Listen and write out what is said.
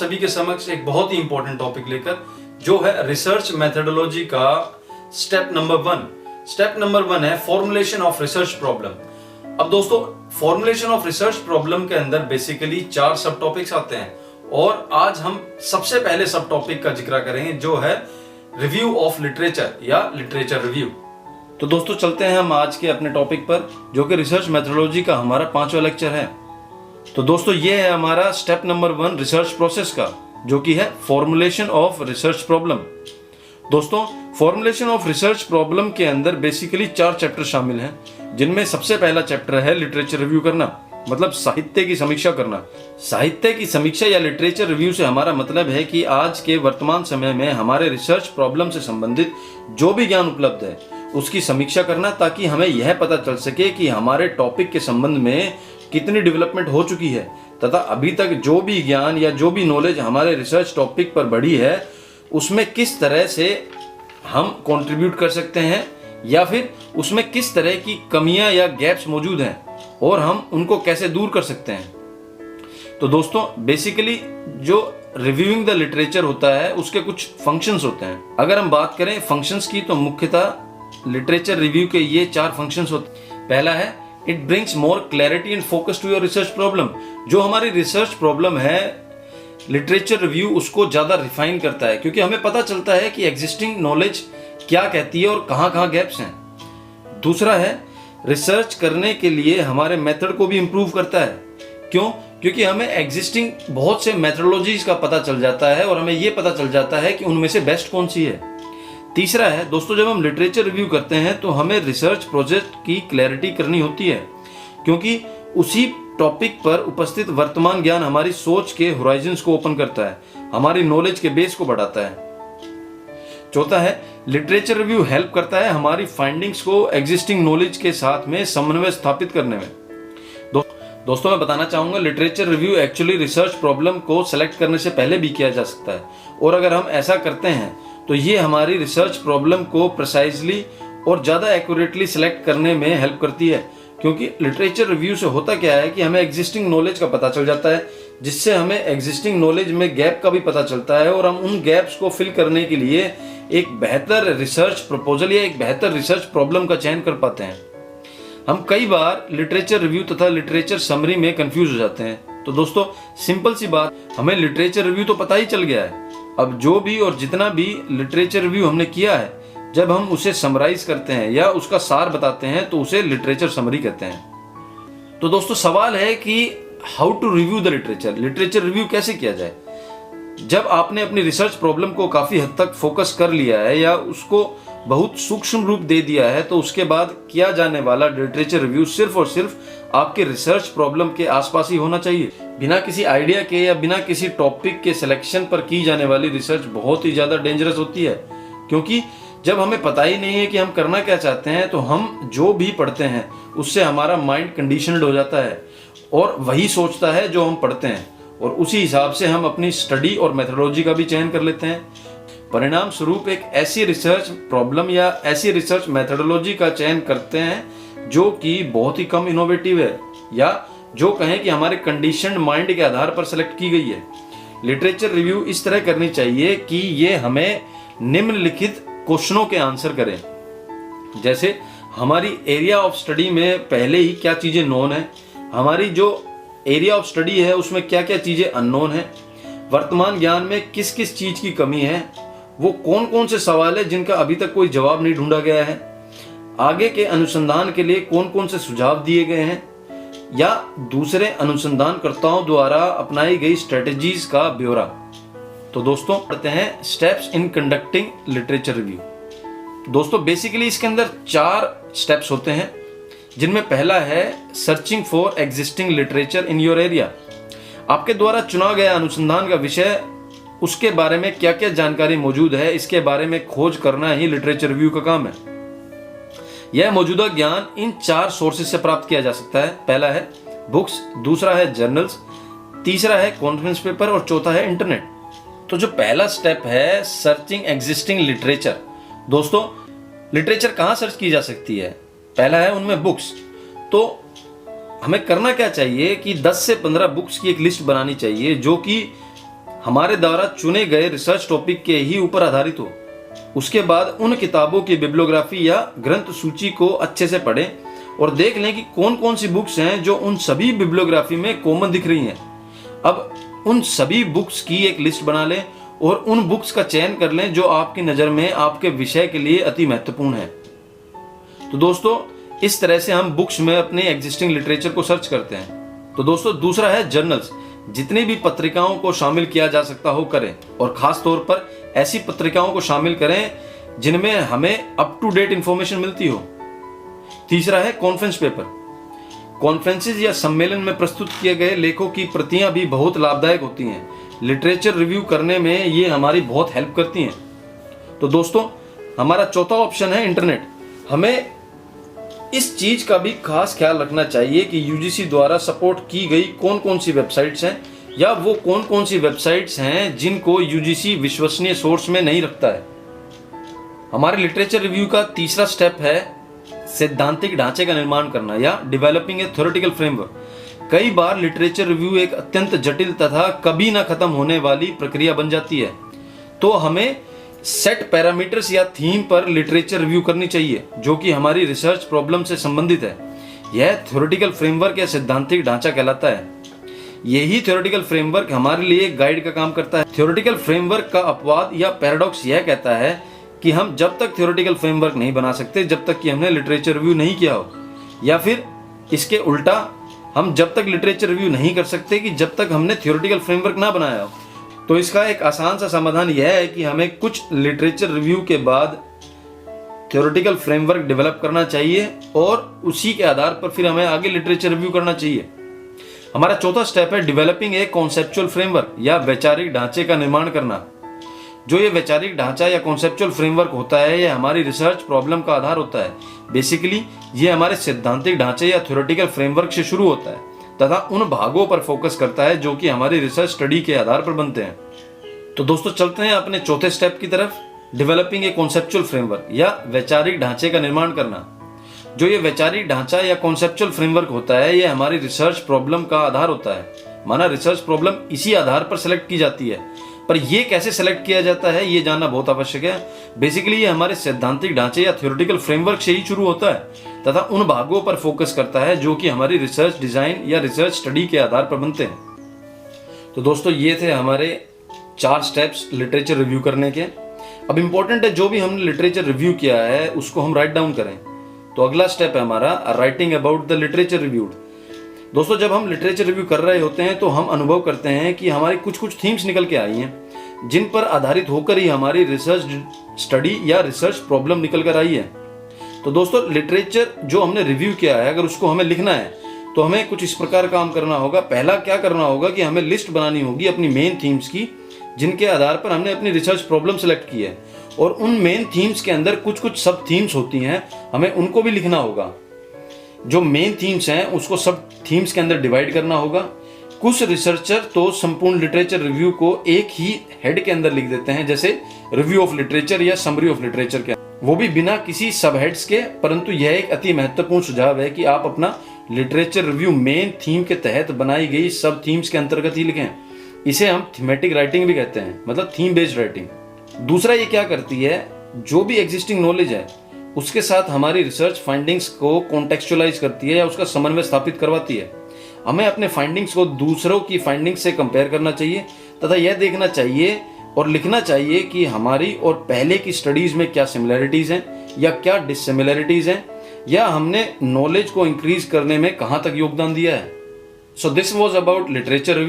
सभी के समक्ष एक बहुत ही इंपॉर्टेंट टॉपिक लेकर, जो है रिसर्च मेथोडोलॉजी का स्टेप नंबर 1। स्टेप नंबर 1 है फॉर्मुलेशन ऑफ रिसर्च प्रॉब्लम। अब दोस्तों, फॉर्मुलेशन ऑफ रिसर्च प्रॉब्लम के अंदर बेसिकली 4 सब टॉपिक्स आते हैं और आज हम सबसे पहले सब टॉपिक का जिक्र करेंगे, जो है रिव्यू ऑफ लिटरेचर या लिटरेचर रिव्यू। तो दोस्तों चलते हैं हम आज के अपने टॉपिक पर, जो कि रिसर्च मेथोडोलॉजी का हमारा 5वां लेक्चर है। तो दोस्तों ये है हमारा स्टेप नंबर 1 रिसर्च प्रोसेस का, जो कि है फॉर्मुलेशन ऑफ रिसर्च प्रॉब्लम। दोस्तों, फॉर्मुलेशन ऑफ रिसर्च प्रॉब्लम के अंदर बेसिकली 4 चैप्टर शामिल हैं, जिनमें सबसे पहला चैप्टर है लिटरेचर रिव्यू करना, मतलब साहित्य की समीक्षा करना। साहित्य की समीक्षा या लिटरेचर रिव्यू से हमारा मतलब है कि आज के वर्तमान समय में हमारे रिसर्च प्रॉब्लम से संबंधित जो भी ज्ञान उपलब्ध है उसकी समीक्षा करना, ताकि हमें यह पता चल सके कि हमारे टॉपिक के संबंध में कितनी डेवलपमेंट हो चुकी है, तथा अभी तक जो भी ज्ञान या जो भी नॉलेज हमारे रिसर्च टॉपिक पर बढ़ी है उसमें किस तरह से हम कंट्रीब्यूट कर सकते हैं, या फिर उसमें किस तरह की कमियां या गैप्स मौजूद हैं और हम उनको कैसे दूर कर सकते हैं। तो दोस्तों बेसिकली जो रिव्यूइंग द लिटरेचर होता है उसके कुछ फंक्शंस होते हैं। अगर हम बात करें फंक्शंस की, तो मुख्यतः लिटरेचर रिव्यू के ये 4 फंक्शंस होते हैं। पहला है it brings more clarity and focus to your research problem. जो हमारी रिसर्च प्रॉब्लम है, लिटरेचर रिव्यू उसको ज्यादा रिफाइन करता है, क्योंकि हमें पता चलता है कि एग्जिस्टिंग नॉलेज क्या कहती है और कहाँ गैप्स हैं। दूसरा है रिसर्च करने के लिए हमारे मेथड को भी इंप्रूव करता है। क्यों? क्योंकि हमें एग्जिस्टिंग बहुत से मेथडोलॉजीज का पता चल जाता है और हमें ये पता चल जाता है कि उनमें से बेस्ट कौन सी है। तीसरा है दोस्तों, जब हम लिटरेचर रिव्यू करते हैं तो हमें रिसर्च प्रोजेक्ट की क्लैरिटी करनी होती है, क्योंकि उसी टॉपिक पर उपस्थित वर्तमान ज्ञान हमारी सोच के होराइजन्स को ओपन करता है, हमारी नॉलेज के बेस को बढ़ाता है। चौथा है लिटरेचर रिव्यू हेल्प करता है हमारी फाइंडिंग्स को एग्जिस्टिंग नॉलेज के साथ में समन्वय स्थापित करने में। दोस्तों मैं बताना चाहूंगा, literature review actually research problem को सेलेक्ट करने से पहले भी किया जा सकता है, और अगर हम ऐसा करते हैं तो ये हमारी रिसर्च प्रॉब्लम को प्रिसाइजली और ज़्यादा एक्यूरेटली सिलेक्ट करने में हेल्प करती है। क्योंकि लिटरेचर रिव्यू से होता क्या है कि हमें एग्जिस्टिंग नॉलेज का पता चल जाता है, जिससे हमें एग्जिस्टिंग नॉलेज में गैप का भी पता चलता है, और हम उन गैप्स को फिल करने के लिए एक बेहतर रिसर्च प्रपोजल या एक बेहतर रिसर्च प्रॉब्लम का चयन कर पाते हैं। हम कई बार लिटरेचर रिव्यू तथा लिटरेचर समरी में कंफ्यूज हो जाते हैं। तो दोस्तों सिंपल सी बात, हमें लिटरेचर रिव्यू तो पता ही चल गया है। अब जो भी और जितना भी लिटरेचर रिव्यू हमने किया है, जब हम उसे समराइज करते हैं या उसका सार बताते हैं तो उसे लिटरेचर समरी कहते हैं। तो दोस्तों सवाल है कि how to review the literature, literature review कैसे किया जाए। जब आपने अपनी रिसर्च प्रॉब्लम को काफी हद तक फोकस कर लिया है या उसको बहुत सूक्ष्म रूप दे दिया है, तो उसके बाद किया जाने वाला लिटरेचर रिव्यू सिर्फ और सिर्फ आपके रिसर्च प्रॉब्लम के आसपास ही होना चाहिए। बिना किसी आइडिया के या बिना किसी टॉपिक के सिलेक्शन पर की जाने वाली रिसर्च बहुत ही ज्यादा डेंजरस होती है, क्योंकि जब हमें पता ही नहीं है कि हम करना क्या चाहते हैं, तो हम जो भी पढ़ते हैं उससे हमारा माइंड कंडीशनड हो जाता है और वही सोचता है जो हम पढ़ते हैं, और उसी हिसाब से हम अपनी स्टडी और मेथोडोलॉजी का भी चयन कर लेते हैं। परिणाम स्वरूप एक ऐसी रिसर्च प्रॉब्लम या ऐसी रिसर्च मेथोडोलॉजी का चयन करते हैं जो कि बहुत ही कम इनोवेटिव है, या जो कहें कि हमारे कंडीशनड माइंड के आधार पर सेलेक्ट की गई है। लिटरेचर रिव्यू इस तरह करनी चाहिए कि ये हमें निम्नलिखित क्वेश्चनों के आंसर करें, जैसे हमारी एरिया ऑफ स्टडी में पहले ही क्या चीजें नोन है, हमारी जो एरिया ऑफ स्टडी है उसमें क्या क्या चीजें अननोन है, वर्तमान ज्ञान में किस किस चीज की कमी है, वो कौन कौन से सवाल है जिनका अभी तक कोई जवाब नहीं ढूंढा गया है, आगे के अनुसंधान के लिए कौन कौन से सुझाव दिए गए हैं, या दूसरे अनुसंधानकर्ताओं द्वारा अपनाई गई स्ट्रेटेजीज का ब्यौरा। तो दोस्तों पढ़ते हैं steps in conducting literature review. दोस्तों बेसिकली इसके अंदर 4 स्टेप्स होते हैं, जिनमें पहला है searching for existing literature in your area. आपके द्वारा चुना गया अनुसंधान का विषय, उसके बारे में क्या क्या जानकारी मौजूद है, इसके बारे में खोज करना ही लिटरेचर रिव्यू का काम है। यह मौजूदा ज्ञान इन 4 सोर्सेज से प्राप्त किया जा सकता है। पहला है बुक्स, दूसरा है जर्नल्स, तीसरा है कॉन्फ्रेंस पेपर और चौथा है इंटरनेट। तो जो पहला स्टेप है सर्चिंग एग्जिस्टिंग लिटरेचर, दोस्तों लिटरेचर कहाँ सर्च की जा सकती है? पहला है उनमें बुक्स। तो हमें करना क्या चाहिए कि 10 से 15 बुक्स की एक लिस्ट बनानी चाहिए, जो कि हमारे द्वारा चुने गए रिसर्च टॉपिक के ही ऊपर आधारित हो। उसके बाद उन किताबों की बिब्लियोग्राफी या ग्रंथ सूची को अच्छे से पढ़ें और देख लें कि कौन कौन सी बुक्स हैं जो उन सभी बिब्लियोग्राफी में कॉमन दिख रही हैं। अब उन सभी बुक्स की एक लिस्ट बना लें और उन बुक्स का चयन कर लें जो आपकी नज़र में आपके विषय के लिए अति महत्वपूर्ण है। तो दोस्तों, इस तरह से हम बुक्स में अपने एग्जिस्टिंग लिटरेचर को सर्च करते हैं। तो दोस्तों, दूसरा है जर्नल्स। जितनी भी पत्रिकाओं को शामिल किया जा सकता हो करें, और खास तौर पर ऐसी पत्रिकाओं को शामिल करें जिनमें हमें अप टू डेट इंफॉर्मेशन मिलती हो। तीसरा है कॉन्फ्रेंस पेपर। कॉन्फ्रेंसेज या सम्मेलन में प्रस्तुत किए गए लेखों की प्रतियां भी बहुत लाभदायक होती हैं। लिटरेचर रिव्यू करने में ये हमारी बहुत हेल्प करती हैं। तो दोस्तों, हमारा चौथा ऑप्शन है इंटरनेट। हमें इस चीज का भी खास ख्याल रखना चाहिए कि यूजीसी द्वारा सपोर्ट की गई कौन कौन सी वेबसाइट्स हैं, या वो कौन कौन सी वेबसाइट्स हैं जिनको यूजीसी विश्वसनीय सोर्स में नहीं रखता है। हमारे लिटरेचर रिव्यू का तीसरा स्टेप है सैद्धांतिक ढांचे का निर्माण करना या डेवलपिंग ए थ्योरेटिकल फ्रेमवर्क। कई बार लिटरेचर रिव्यू एक अत्यंत जटिल तथा कभी ना खत्म होने वाली प्रक्रिया बन जाती है। तो हमें सेट पैरामीटर्स या थीम पर लिटरेचर रिव्यू करनी चाहिए जो कि हमारी रिसर्च प्रॉब्लम से संबंधित है। यह थ्योरेटिकल फ्रेमवर्क या सैद्धांतिक ढांचा कहलाता है। यही थ्योरेटिकल फ्रेमवर्क हमारे लिए एक गाइड का काम करता है। थ्योरेटिकल फ्रेमवर्क का अपवाद या पैराडॉक्स यह कहता है कि हम जब तक थ्योरेटिकल फ्रेमवर्क नहीं बना सकते जब तक कि हमने लिटरेचर रिव्यू नहीं किया हो, या फिर इसके उल्टा, हम जब तक लिटरेचर रिव्यू नहीं कर सकते कि जब तक हमने थ्योरेटिकल फ्रेमवर्क ना बनाया हो। तो इसका एक आसान सा समाधान यह है कि हमें कुछ लिटरेचर रिव्यू के बाद थ्योरेटिकल फ्रेमवर्क डेवलप करना चाहिए और उसी के आधार पर फिर हमें आगे लिटरेचर रिव्यू करना चाहिए। हमारा चौथा स्टेप है डेवलपिंग ए कॉन्सेप्चुअल फ्रेमवर्क या वैचारिक ढांचे का निर्माण करना। जो ये वैचारिक ढांचा या कॉन्सेप्चुअल फ्रेमवर्क होता है, यह हमारी रिसर्च प्रॉब्लम का आधार होता है। बेसिकली ये हमारे सैद्धांतिक ढांचे या थ्योरेटिकल फ्रेमवर्क से शुरू होता है तथा उन भागों पर फोकस करता है जो कि हमारी रिसर्च स्टडी के आधार पर बनते हैं। तो दोस्तों, चलते हैं अपने चौथे स्टेप की तरफ, डेवलपिंग ए कॉन्सेप्चुअल फ्रेमवर्क या वैचारिक ढांचे का निर्माण करना। जो ये वैचारिक ढांचा या कॉन्सेप्चुअल फ्रेमवर्क होता है, यह हमारी रिसर्च प्रॉब्लम का आधार होता है। माना रिसर्च प्रॉब्लम इसी आधार पर सेलेक्ट की जाती है, पर यह कैसे सेलेक्ट किया जाता है ये जानना बहुत आवश्यक है। बेसिकली ये हमारे सैद्धांतिक ढांचे या थ्योरेटिकल फ्रेमवर्क से ही शुरू होता है तथा उन भागों पर फोकस करता है जो कि हमारी रिसर्च डिजाइन या रिसर्च स्टडी के आधार पर बनते हैं। तो दोस्तों, ये थे हमारे 4 स्टेप्स लिटरेचर रिव्यू करने के। अब इंपॉर्टेंट है जो भी हमने लिटरेचर रिव्यू किया है उसको हम राइट डाउन करें। तो अगला स्टेप है हमारा writing about the literature reviewed. दोस्तों, जब हम लिटरेचर रिव्यू कर रहे होते हैं तो हम अनुभव करते हैं कि हमारी कुछ थीम्स निकल के आई हैं जिन पर आधारित होकर ही हमारी रिसर्च स्टडी या रिसर्च प्रॉब्लम निकल कर आई है। तो दोस्तों, लिटरेचर जो हमने रिव्यू किया है अगर उसको हमें लिखना है तो हमें कुछ इस प्रकार काम करना होगा। पहला क्या करना होगा कि हमें लिस्ट बनानी होगी अपनी मेन थीम्स की जिनके आधार पर हमने अपनी रिसर्च प्रॉब्लम सेलेक्ट की है, और उन मेन थीम्स के अंदर कुछ सब थीम्स होती हैं, हमें उनको भी लिखना होगा। जो मेन थीम्स हैं उसको सब थीम्स के अंदर डिवाइड करना होगा। कुछ रिसर्चर तो संपूर्ण लिटरेचर रिव्यू को एक ही हेड के अंदर लिख देते हैं, जैसे रिव्यू ऑफ लिटरेचर या समरी ऑफ लिटरेचर के, वो भी बिना किसी सब हेड्स के। परंतु यह एक अति महत्वपूर्ण सुझाव है कि आप अपना लिटरेचर रिव्यू मेन थीम के तहत बनाई गई सब थीम्स के अंतर्गत ही लिखें। इसे हम थीमेटिक राइटिंग भी कहते हैं, मतलब थीम बेस्ड राइटिंग। दूसरा, ये क्या करती है, जो भी एग्जिस्टिंग नॉलेज है उसके साथ हमारी रिसर्च फाइंडिंग्स को कॉन्टेक्चुअलाइज करती है या उसका समन्वय स्थापित करवाती है। हमें अपने फाइंडिंग्स को दूसरों की फाइंडिंग्स से कंपेयर करना चाहिए तथा यह देखना चाहिए और लिखना चाहिए कि हमारी और पहले की स्टडीज में क्या सिमिलैरिटीज हैं या क्या डिससिमिलैरिटीज हैं, या हमने नॉलेज को इंक्रीज करने में कहां तक योगदान दिया है। So this was about literature review.